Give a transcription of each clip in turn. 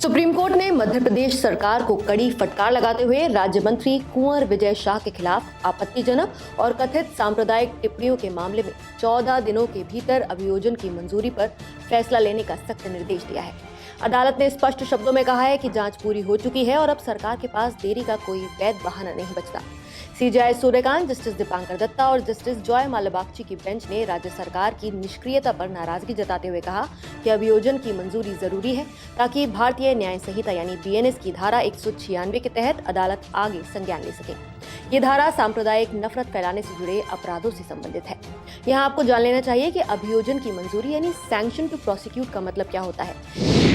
Supreme court ने मध्य प्रदेश सरकार को कड़ी फटकार लगाते हुए राज्य मंत्री कुंवर विजय शाह के खिलाफ आपत्तिजनक और कथित सांप्रदायिक टिप्पणियों के मामले में 14 दिनों के भीतर अभियोजन की मंजूरी पर फैसला लेने का सख्त निर्देश दिया है। अदालत ने स्पष्ट शब्दों में कहा है कि जांच पूरी हो चुकी है और अब सरकार के पास देरी का कोई वैध बहाना नहीं बचता। सीजेआई सूर्यकांत, जस्टिस दीपांकर दत्ता और जस्टिस जॉय माल्यबागची की बेंच ने राज्य सरकार की निष्क्रियता पर नाराजगी जताते हुए कहा कि अभियोजन की मंजूरी जरूरी है ताकि भारतीय न्याय संहिता यानी बीएनएस की धारा 196 के तहत अदालत आगे संज्ञान ले सके। ये धारा सांप्रदायिक नफरत फैलाने से जुड़े अपराधों से संबंधित है। यहाँ आपको जान लेना चाहिए कि अभियोजन की मंजूरी यानी सैंक्शन टू प्रोसिक्यूट का मतलब क्या होता है।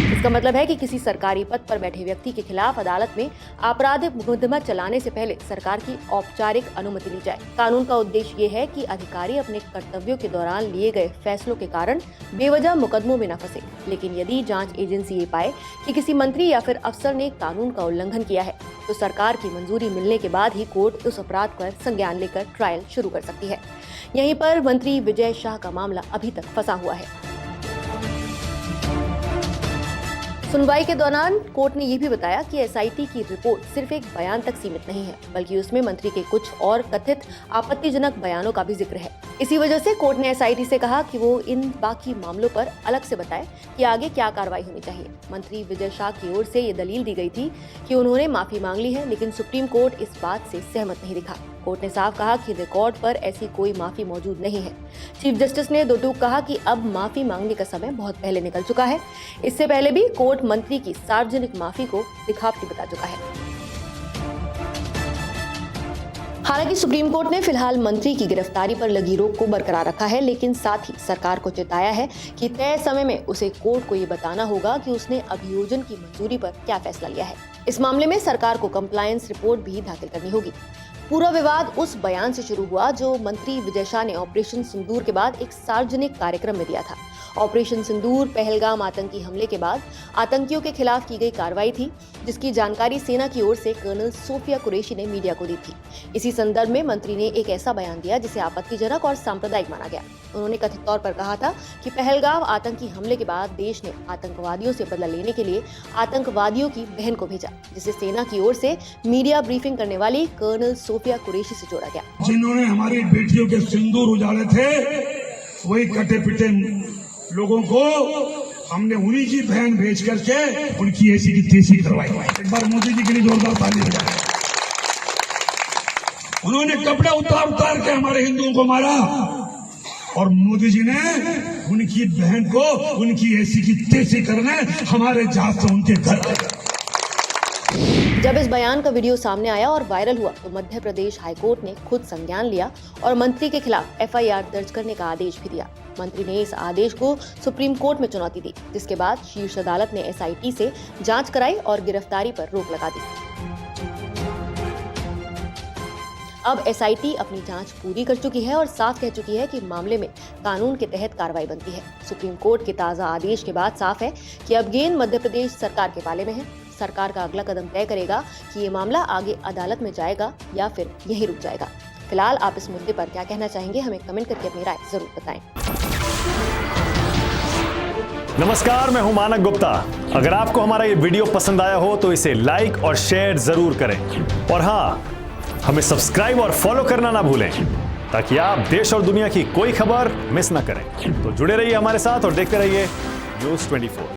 इसका मतलब है कि किसी सरकारी पद पर बैठे व्यक्ति के खिलाफ अदालत में आपराधिक मुकदमा चलाने से पहले सरकार की औपचारिक अनुमति ली जाए। कानून का उद्देश्य ये है कि अधिकारी अपने कर्तव्यों के दौरान लिए गए फैसलों के कारण बेवजह मुकदमों में न फंसे। लेकिन यदि जांच एजेंसी ये पाए कि किसी मंत्री या फिर अफसर ने कानून का उल्लंघन किया है तो सरकार की मंजूरी मिलने के बाद ही कोर्ट उस अपराध पर संज्ञान लेकर ट्रायल शुरू कर सकती है। यहीं पर मंत्री विजय शाह का मामला अभी तक फंसा हुआ है। सुनवाई के दौरान कोर्ट ने यह भी बताया कि एसआईटी की रिपोर्ट सिर्फ एक बयान तक सीमित नहीं है, बल्कि उसमें मंत्री के कुछ और कथित आपत्तिजनक बयानों का भी जिक्र है। इसी वजह से कोर्ट ने एसआईटी से कहा कि वो इन बाकी मामलों पर अलग से बताए कि आगे क्या कार्रवाई होनी चाहिए। मंत्री विजय शाह की ओर से ये दलील दी गई थी कि उन्होंने माफी मांग ली है, लेकिन सुप्रीम कोर्ट इस बात से सहमत नहीं दिखा। कोर्ट ने साफ कहा कि रिकॉर्ड पर ऐसी कोई माफी मौजूद नहीं है। चीफ जस्टिस ने दो टूक कहा कि अब माफी मांगने का समय बहुत पहले निकल चुका है। इससे पहले भी कोर्ट मंत्री की सार्वजनिक माफी को दिखावटी बता चुका है। हालांकि सुप्रीम कोर्ट ने फिलहाल मंत्री की गिरफ्तारी पर लगी रोक को बरकरार रखा है, लेकिन साथ ही सरकार को चेताया है कि तय समय में उसे कोर्ट को ये बताना होगा कि उसने अभियोजन की मंजूरी पर क्या फैसला लिया है। इस मामले में सरकार को कंप्लायंस रिपोर्ट भी दाखिल करनी होगी। पूरा विवाद उस बयान से शुरू हुआ जो मंत्री विजय शाह ने ऑपरेशन सिंदूर के बाद एक सार्वजनिक कार्यक्रम में दिया था। ऑपरेशन सिंदूर पहलगाम आतंकी हमले के बाद आतंकियों के खिलाफ की गई कार्रवाई थी, जिसकी जानकारी सेना की ओर से कर्नल सोफिया कुरैशी ने मीडिया को दी थी। इसी संदर्भ में मंत्री ने एक ऐसा बयान दिया जिसे आपत्तिजनक और सांप्रदायिक माना गया। उन्होंने कथित तौर पर कहा था कि पहलगाम आतंकी हमले के बाद देश ने आतंकवादियों से बदला लेने के लिए आतंकवादियों की बहन को भेजा, जिसे सेना की ओर से मीडिया ब्रीफिंग करने वाली कर्नल सोफिया कुरैशी से जोड़ा गया। जिन्होंने हमारी बेटियों के सिंदूर उजाड़े थे, वही कटे पिटे लोगों को हमने उन्हीं की बहन भेज करके उनकी ऐसी की तैसी करवाई। एक बार मोदी जी के लिए जोरदार ताली बजाएं। उन्होंने कपड़े उतार उतार के हमारे हिंदुओं को मारा और मोदी जी ने उनकी बहन को उनकी ऐसी की तैसी करने हमारे जहाज से उनके घर। जब इस बयान का वीडियो सामने आया और वायरल हुआ तो मध्य प्रदेश हाईकोर्ट ने खुद संज्ञान लिया और मंत्री के खिलाफ एफआईआर दर्ज करने का आदेश भी दिया। मंत्री ने इस आदेश को सुप्रीम कोर्ट में चुनौती दी, जिसके बाद शीर्ष अदालत ने एसआईटी से जांच कराई और गिरफ्तारी पर रोक लगा दी। अब एसआईटी अपनी जांच पूरी कर चुकी है और साफ कह चुकी है कि मामले में कानून के तहत कार्रवाई बनती है। सुप्रीम कोर्ट के ताजा आदेश के बाद साफ है कि अब गेंद मध्य प्रदेश सरकार के पाले में है। सरकार का अगला कदम तय करेगा कि ये मामला आगे अदालत में जाएगा या फिर यहीं रुक जाएगा। फिलहाल आप इस मुद्दे पर क्या कहना चाहेंगे, हमें कमेंट करके अपनी राय जरूर बताएं। नमस्कार, मैं हूं मानक गुप्ता। अगर आपको हमारा ये वीडियो पसंद आया हो तो इसे लाइक और शेयर जरूर करें और हाँ, हमें सब्सक्राइब और फॉलो करना ना भूलें ताकि आप देश और दुनिया की कोई खबर मिस ना करें। तो जुड़े रहिए हमारे साथ और देखते रहिए न्यूज़ 24।